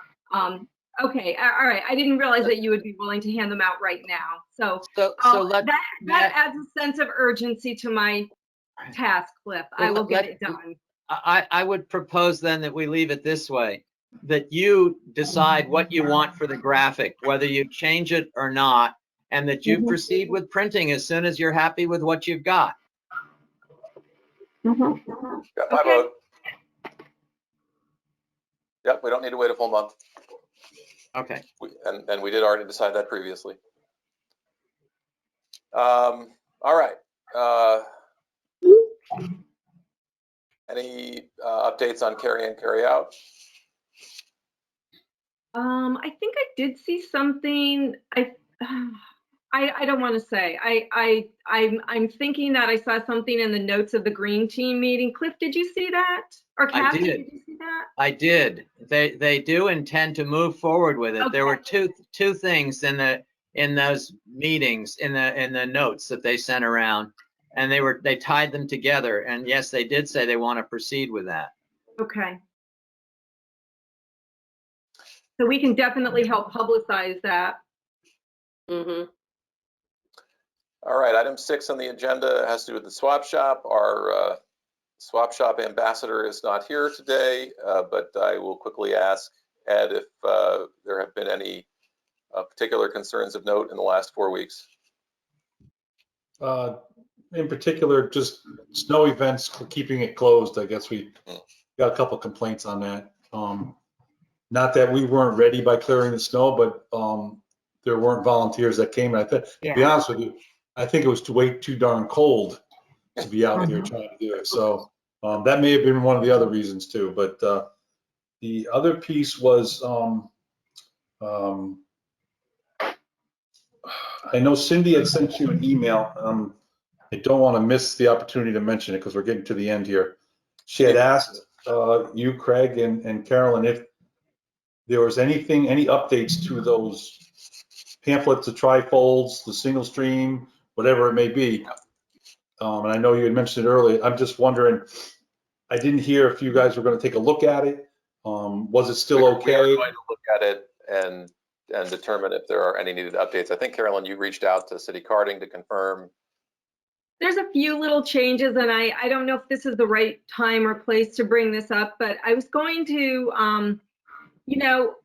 okay, all right. I didn't realize that you would be willing to hand them out right now. So that adds a sense of urgency to my task, Cliff. I will get it done. I would propose then that we leave it this way, that you decide what you want for the graphic, whether you change it or not, and that you proceed with printing as soon as you're happy with what you've got. Got my vote. Yep, we don't need to wait a full month. Okay. And we did already decide that previously. All right. Any updates on carry in, carry out? I think I did see something. I don't want to say. I'm thinking that I saw something in the notes of the Green Team meeting. Cliff, did you see that? Or Kathy, did you see that? I did. They do intend to move forward with it. Okay. There were two things in those meetings in the notes that they sent around, and they tied them together. And yes, they did say they want to proceed with that. Okay. So we can definitely help publicize that. Mm-hmm. All right, item 6 on the agenda has to do with the swap shop. Our swap shop ambassador is not here today, but I will quickly ask Ed if there have been any particular concerns of note in the last 4 weeks. In particular, just snow events, keeping it closed. I guess we got a couple complaints on that. Not that we weren't ready by clearing the snow, but there weren't volunteers that came. And to be honest with you, I think it was way too darn cold to be out here trying to do it. So that may have been one of the other reasons too. But the other piece was, I know Cindy had sent you an email. I don't want to miss the opportunity to mention it because we're getting to the end here. She had asked you, Craig, and Carolyn, if there was any updates to those pamphlets, the trifolds, the single stream, whatever it may be. And I know you had mentioned it earlier. I'm just wondering, I didn't hear if you guys were going to take a look at it. Was it still We are okay? going to look at it and determine if there are any needed updates. I think, Carolyn, you reached out to City Carding to confirm. There's a few little changes, and I don't know if this is the right time or place to bring this up, but I was going to, you know,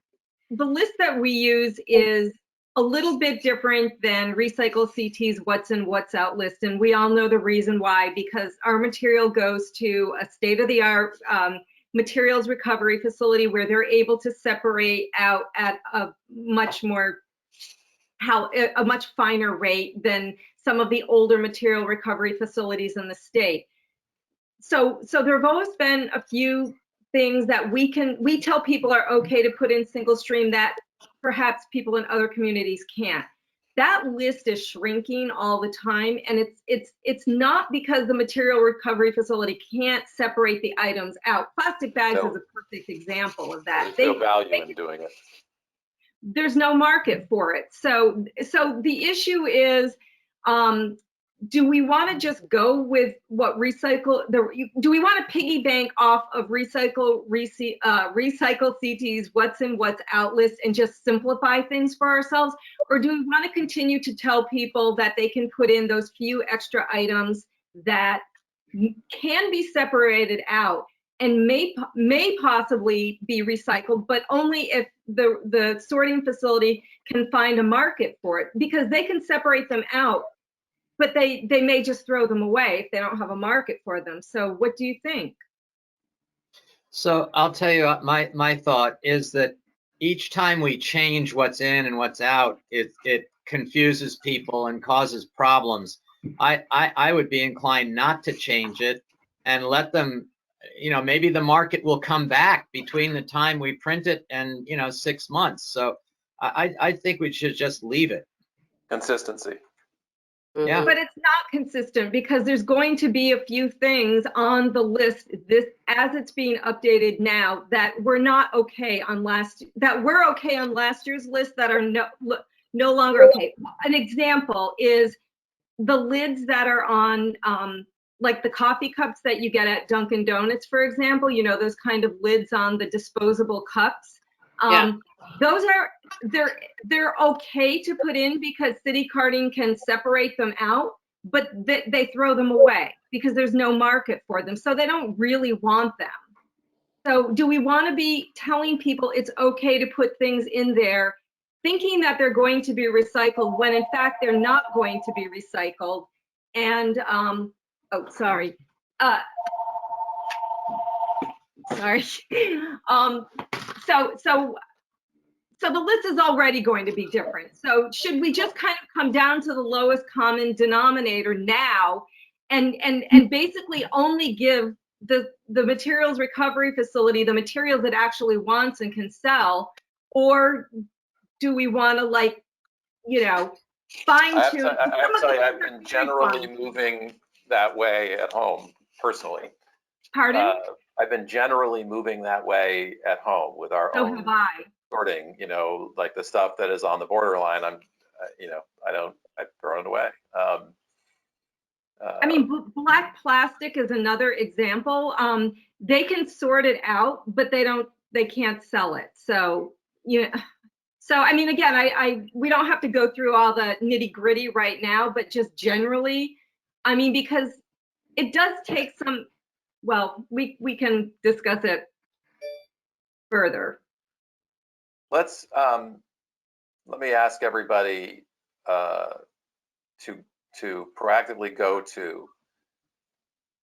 the list that we use is a little bit different than Recycle CT's What's In, What's Out list, and we all know the reason why, because our material goes to a state-of-the-art materials recovery facility where they're able to separate out at a much finer rate than some of the older material recovery facilities in the state. So there have always been a few things that we tell people are okay to put in single stream that perhaps people in other communities can't. That list is shrinking all the time, and it's not because the material recovery facility can't separate the items out. Plastic bags is a perfect example of that. There's no value in doing it. There's no market for it. So the issue is, do we want to just go with what do we want to piggy bank off of Recycle CT's What's In, What's Out list and just simplify things for ourselves? Or do we want to continue to tell people that they can put in those few extra items that can be separated out and may possibly be recycled, but only if the sorting facility can find a market for it, because they can separate them out, but they may just throw them away if they don't have a market for them. So what do you think? So I'll tell you, my thought is that each time we change what's in and what's out, it confuses people and causes problems. I would be inclined not to change it and let them, maybe the market will come back between the time we print it and, 6 months. So I think we should just leave it. Consistency. Yeah. But it's not consistent, because there's going to be a few things on the list as it's being updated now that were okay on last year's list that are no longer okay. An example is the lids that are on like the coffee cups that you get at Dunkin' Donuts, for example, those kind of lids on the disposable cups. Those they're okay to put in because City Carding can separate them out, but they throw them away because there's no market for them. So they don't really want them. So do we want to be telling people it's okay to put things in there thinking that they're going to be recycled when in fact they're not going to be recycled? And sorry. So the list is already going to be different. So should we just kind of come down to the lowest common denominator now and basically only give the materials recovery facility the materials it actually wants and can sell? Or do we want to fine tune? I have to tell you, I've been generally moving that way at home personally. Pardon? I've been generally moving that way at home with our own. So have I. Sorting, like the stuff that is on the borderline, I've thrown it away. I mean, black plastic is another example. They can sort it out, but they can't sell it. So, so I mean, again, we don't have to go through all the nitty gritty right now, but just generally, I mean, because it does take some, well, we can discuss it further. Let me ask everybody to proactively go to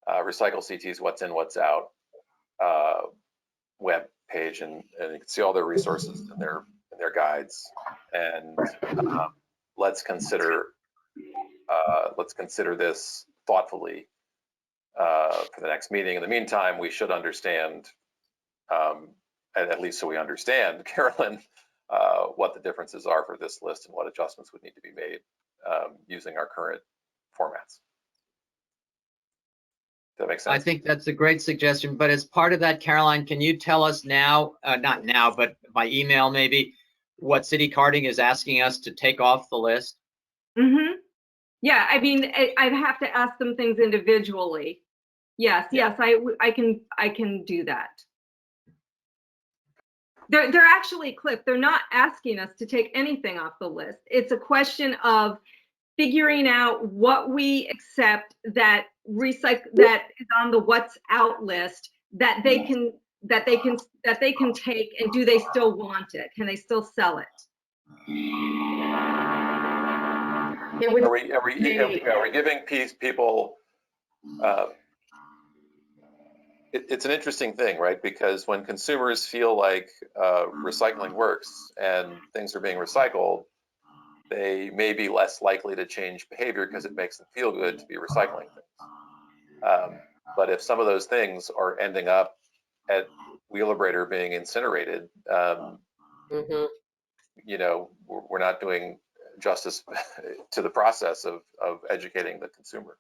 Recycle CT's What's In, What's Out web page, and you can see all their resources and their guides. And let's consider this thoughtfully for the next meeting. In the meantime, we should understand, at least so we understand, Carolyn, what the differences are for this list and what adjustments would need to be made using our current formats. that make I sense? think that's a great suggestion, but as part of that, Caroline, can you tell us now, not now, but by email maybe, what City Carding is asking us to take off the list? Mm-hmm. Yeah, I mean, I'd have to ask them things individually. Yes, Yeah. yes, I can do that. They're actually, Cliff, they're not asking us to take anything off the list. It's a question of figuring out what we accept that that is on the what's out list that they can take, and do they still want it? Can they still sell it? It would Are we giving people? It's an interesting thing, right? Because when consumers feel like recycling works and things are being recycled, they may be less likely to change behavior because it makes them feel good to be recycling things. But if some of those things are ending up at Wheelabrator being incinerated, Mhm. you know, we're not doing justice to the process of educating the consumer.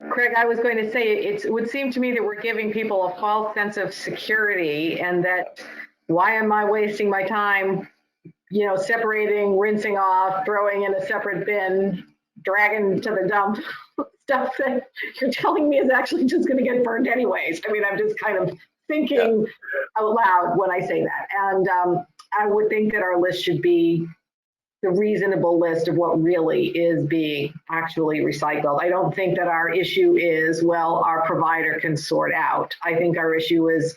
Craig, I was going to say, it would seem to me that we're giving people a false sense of security, and that why am I wasting my time, you know, separating, rinsing off, throwing in a separate bin, dragging to the dump, stuff that you're telling me is actually just going to get burned anyways. I mean, I'm just kind of thinking out loud when I say that. And I would think that our list should be the reasonable list of what really is being actually recycled. I don't think that our issue is, well, our provider can sort out. I think our issue is,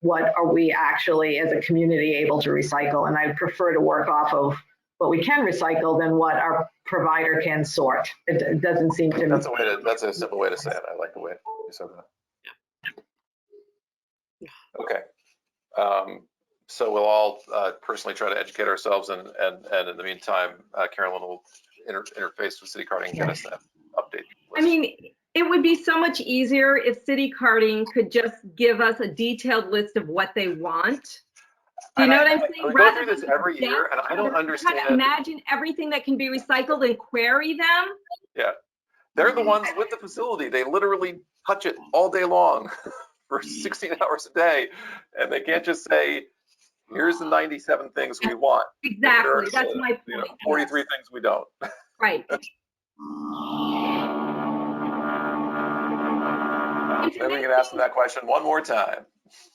what are we actually as a community able to recycle? And I prefer to work off of what we can recycle than what our provider can sort. It doesn't seem to me. That's a simple way to say it. I like the way you said that. Okay. So we'll all personally try to educate ourselves, and in the meantime, Carolyn will interface with City Carding and get us that update list. I mean, it would be so much easier if City Carding could just give us a detailed list of what they want. Do you know what I'm saying? We go through this every year, and I don't understand. Try to imagine everything that can be recycled and query them. Yeah, they're the ones with the facility. They literally touch it all day long for 16 hours a day, and they can't just say, here's the 97 things we want. Exactly, that's my point. You know, 43 things we don't. Right. Maybe we can ask them that question one more time.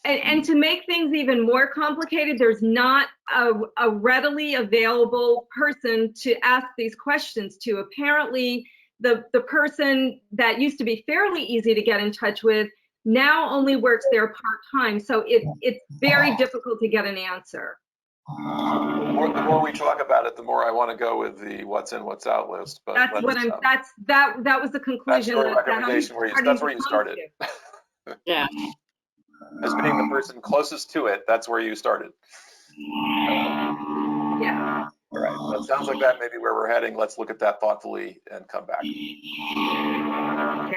And to make things even more complicated, there's not a readily available person to ask these questions to. Apparently, the person that used to be fairly easy to get in touch with now only works there part-time, so it's very difficult to get an answer. The more we talk about it, the more I want to go with the what's in, what's out list. But that's what I'm. That was the conclusion. That's your recommendation. That's where you started. Yeah. As being the person closest to it, that's where you started. Yeah. All right. Well, it sounds like that may be where we're heading. Let's look at that thoughtfully and come back. Okay.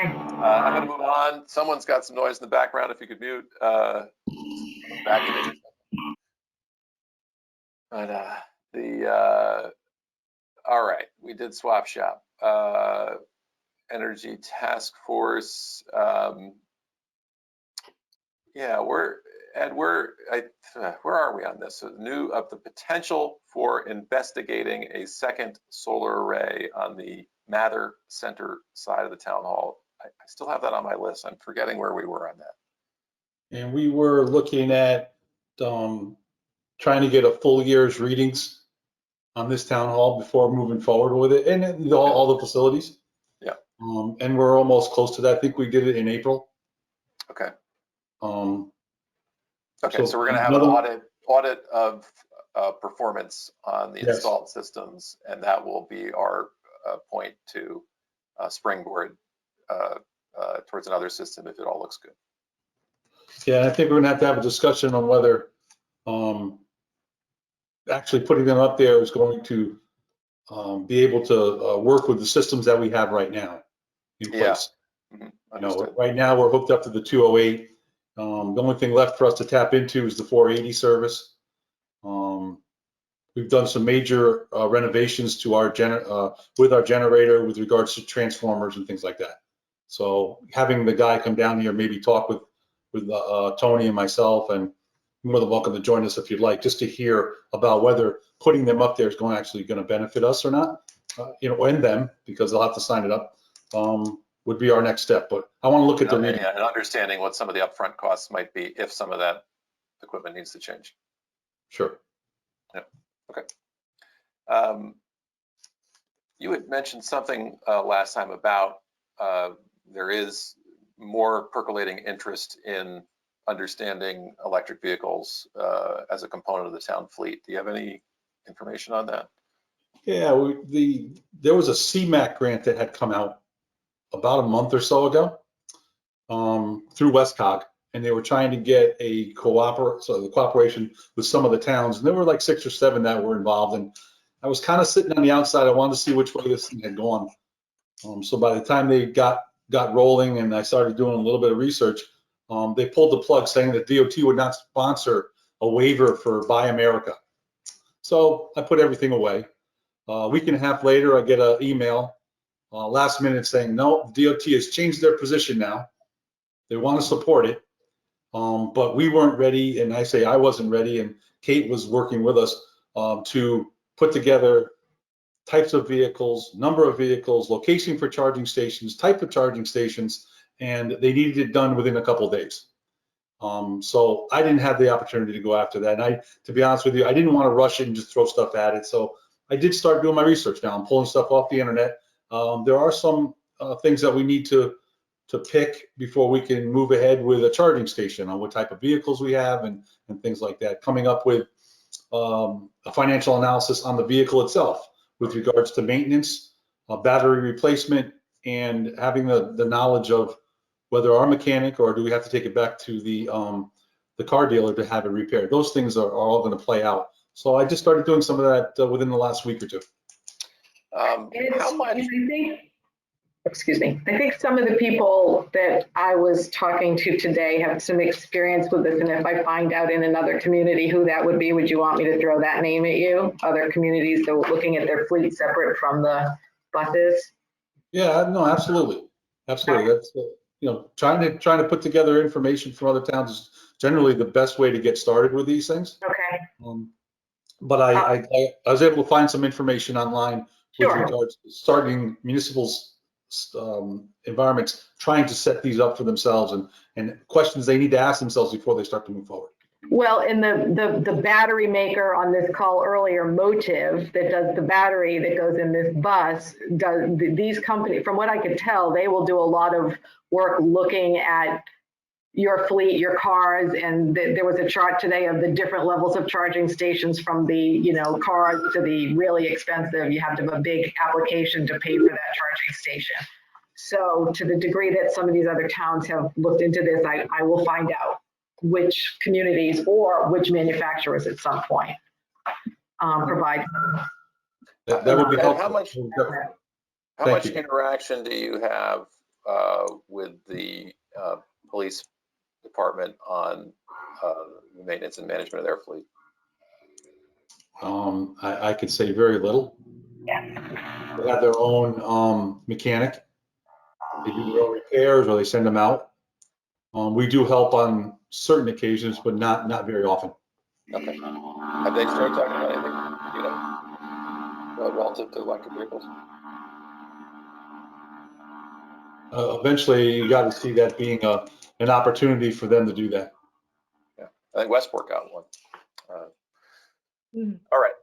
I'm going to move on. Someone's got some noise in the background. If you could mute. Vacuuming. But all right, we did swap shop. Energy task force. Yeah, where are we on this? So the potential for investigating a second solar array on the Mather Center side of the town hall. I still have that on my list. I'm forgetting where we were on that. And we were looking at trying to get a full year's readings on this town hall before moving forward with it, and all the facilities. Yeah. And we're almost close to that. I think we did it in April. Okay. Okay, so we're going to have an audit of performance on the installed systems, and that will be our point to springboard towards another system if it all looks good. Yeah, I think we're going to have a discussion on whether actually putting them up there is going to be able to work with the systems that we have right now in place. Yeah. You know, right now we're hooked up to the 208. The only thing left for us to tap into is the 480 service. We've done some major renovations to our with our generator with regards to transformers and things like that. So having the guy come down here, maybe talk with Tony and myself, and you're more than welcome to join us if you'd like, just to hear about whether putting them up there is actually going to benefit us or not, and them, because they'll have to sign it up, would be our next step. But I want to look at the reading. And understanding what some of the upfront costs might be if some of that equipment needs to change. Sure. Yeah. Okay. You had mentioned something last time about there is more percolating interest in understanding electric vehicles as a component of the town fleet. Do you have any information on that? Yeah, there was a CMAQ grant that had come out about a month or so ago through Westcog, and they were trying to get the cooperation with some of the towns, and there were like 6 or 7 that were involved. And I was kind of sitting on the outside. I wanted to see which way this thing had gone. So by the time they got rolling and I started doing a little bit of research, they pulled the plug, saying that DOT would not sponsor a waiver for Buy America. So I put everything away. A week and a half later, I get an email last minute saying, no, DOT has changed their position now. They want to support it, but we weren't ready. And I say I wasn't ready, and Kate was working with us to put together types of vehicles, number of vehicles, location for charging stations, type of charging stations, and they needed it done within a couple of days. So I didn't have the opportunity to go after that. And to be honest with you, I didn't want to rush it and just throw stuff at it. So I did start doing my research now. I'm pulling stuff off the internet. There are some things that we need to pick before we can move ahead with a charging station on what type of vehicles we have and things like that. Coming up with a financial analysis on the vehicle itself with regards to maintenance, battery replacement, and having the knowledge of whether our mechanic or do we have to take it back to the car dealer to have it repaired. Those things are all going to play out. So I just started doing some of that within the last week or two. How much? Excuse me. I think some of the people that I was talking to today have some experience with this. And if I find out in another community who that would be, would you want me to throw that name at you? Other communities that were looking at their fleet separate from the buses? Yeah, no, absolutely. Absolutely. That's, trying to put together information from other towns is generally the best way to get started with these things. Okay. But I was able to find some information online with regards to starting municipals environments trying to set these up for themselves and questions they need to ask themselves before they start to move forward. Well, and the battery maker on this call earlier, Motive, that does the battery that goes in this bus, these companies, from what I could tell, they will do a lot of work looking at your fleet, your cars, and there was a chart today of the different levels of charging stations, from the cars to the really expensive. You have to have a big application to pay for that charging station. So to the degree that some of these other towns have looked into this, I will find out which communities or which manufacturers at some point provide. That would be helpful. How much interaction do you have with the police department on the maintenance and management of their fleet? I could say very little. Yeah. They have their own mechanic. They do their own repairs or they send them out. We do help on certain occasions, but not very often. Okay. Have they started talking about anything, relative to electric vehicles? Eventually, you got to see that being an opportunity for them to do that. Yeah, I think Westport got one. All right.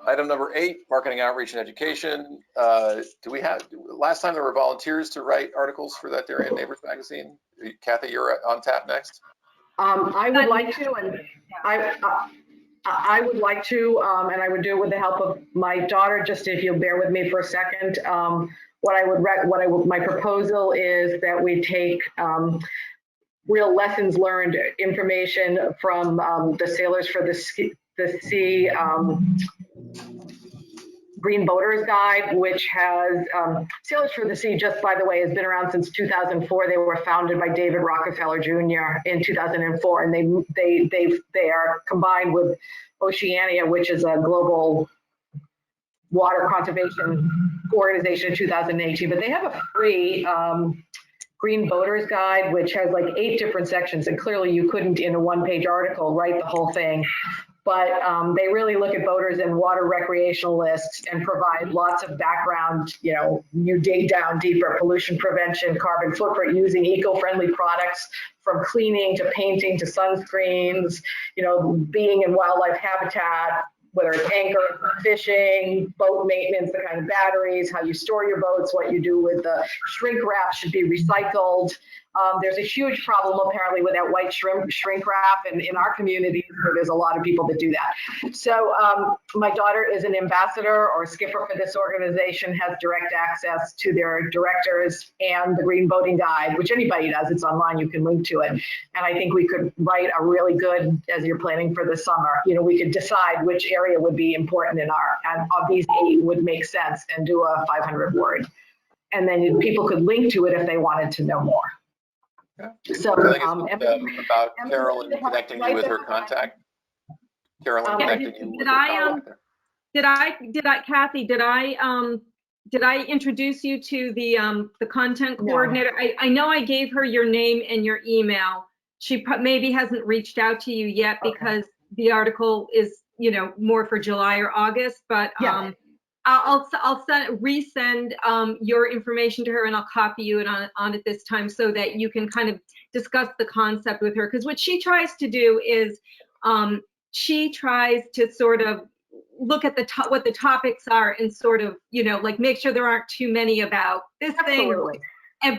Item number 8, marketing, outreach, and education. Do we have, last time there were volunteers to write articles for that Darien Neighbors magazine. Kathy, you're on tap next. I would like to, and I would like to, and I would do it with the help of my daughter. Just if you'll bear with me for a second, my proposal is that we take real lessons learned information from the Sailors for the Sea Green Boaters Guide, which has Sailors for the Sea, just by the way, has been around since 2004. They were founded by David Rockefeller Jr. in 2004, and they are combined with Oceania, which is a global water conservation organization in 2018, but they have a free Green Voters Guide, which has like 8 different sections. And clearly you couldn't, in a one-page article, write the whole thing. But they really look at voters and water recreational lists and provide lots of background, you dig down deeper, pollution prevention, carbon footprint, using eco-friendly products from cleaning to painting to sunscreens, being in wildlife habitat, whether it's anchor, fishing, boat maintenance, the kind of batteries, how you store your boats, what you do with the shrink wrap should be recycled. There's a huge problem apparently with that white shrink wrap, and in our community, there's a lot of people that do that. So my daughter is an ambassador or a skipper for this organization, has direct access to their directors and the Green Voting Guide, which anybody does. It's online, you can link to it. And I think we could write a really good, as you're planning for the summer, we could decide which area would be important and of these 8 would make sense and do a 500 word. And then people could link to it if they wanted to know more. Yeah. So I think it's about Carolyn connecting you with her contact. Carolyn connecting you with her contact. Kathy, did I introduce you to the content coordinator? No. I know I gave her your name and your email. She maybe hasn't reached out to you yet because the article is, more for July or August, but Yeah. I'll resend your information to her, and I'll copy you on it this time so that you can kind of discuss the concept with her. Because what she tries to do is she tries to sort of look at what the topics are and sort of, like make sure there aren't too many about this Absolutely. thing.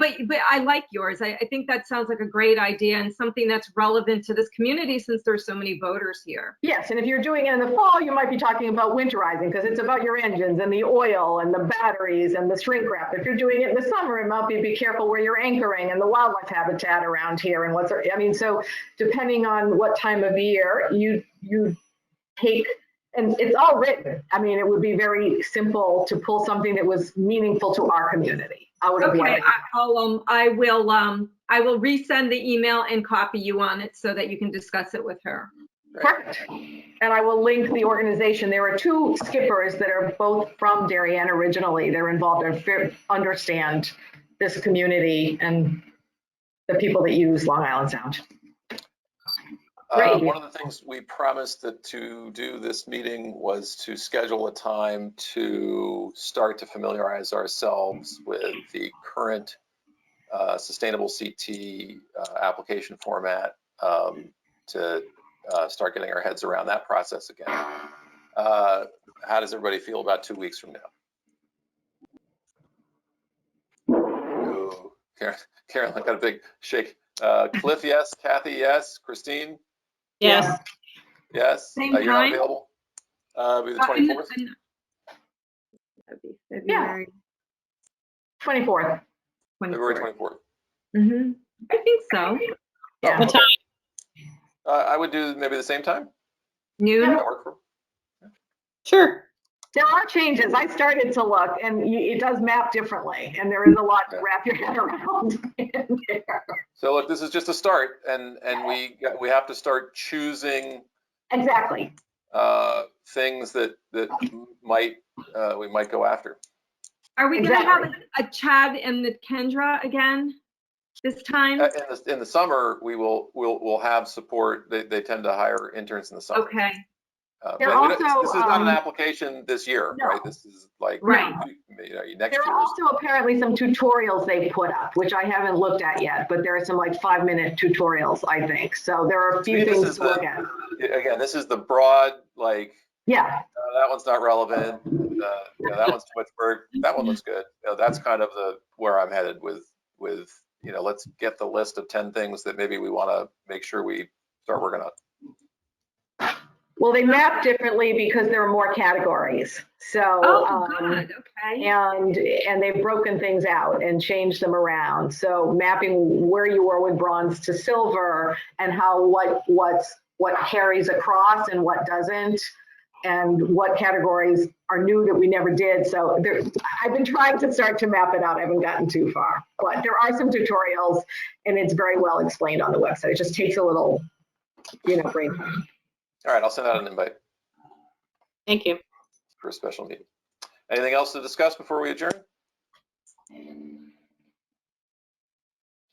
But I like yours. I think that sounds like a great idea and something that's relevant to this community since there's so many voters here. Yes, and if you're doing it in the fall, you might be talking about winterizing because it's about your engines and the oil and the batteries and the shrink wrap. If you're doing it in the summer, it might be careful where you're anchoring and the wildlife habitat around here and so depending on what time of year you take, and it's all written. It would be very simple to pull something that was meaningful to our community. I will resend the email and copy you on it so that you can discuss it with her. Perfect. And I will link the organization. There are 2 skippers that are both from Darien originally. They're involved and understand this community and the people that use Long Island Sound. One of the things we promised to do this meeting was to schedule a time to start to familiarize ourselves with the current sustainable CT application format to start getting our heads around that process again. How does everybody feel about 2 weeks from now? Ooh, Carolyn got a big shake. Cliff, yes. Kathy, yes. Christine? Yes. Yes. Same You're not time? available? Be the 24th? That'd be February. 24th. February 24th. Mm-hmm. I think so. Yeah. What time? I would do maybe the same time. Noon? That work for? Sure. There are changes. I started to look, and it does map differently, and there is a lot to wrap your head around in there. So look, this is just a start, and we have to start choosing Exactly. things that we might go after. Are we going to have a Chad and the Kendra again this time? In the summer, we'll have support. They tend to hire interns in the summer. Okay. They're But also, this is not an application this year, no. right? This is like Right. Next There year. are also apparently some tutorials they put up, which I haven't looked at yet, but there are some like 5-minute tutorials, I think. So there are a few things to look at. Again, this is the broad, like, Yeah. that one's not relevant. That one's too much work. That one looks good. That's kind of where I'm headed with let's get the list of 10 things that maybe we want to make sure we start working on. Well, they map differently because there are more categories. So, good. Okay. And they've broken things out and changed them around. So mapping where you were with bronze to silver and how what carries across and what doesn't, and what categories are new that we never did. So I've been trying to start to map it out. I haven't gotten too far, but there are some tutorials and it's very well explained on the website. It just takes a little, brain time. All right, I'll send out an invite Thank you. for a special meeting. Anything else to discuss before we adjourn?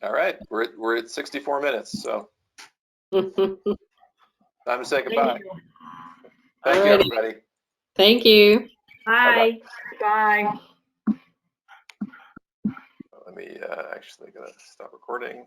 All right, we're at 64 minutes, so time to say goodbye. Thank you, Alrighty. everybody. Thank you. Bye. Bye. Let me actually gonna stop recording.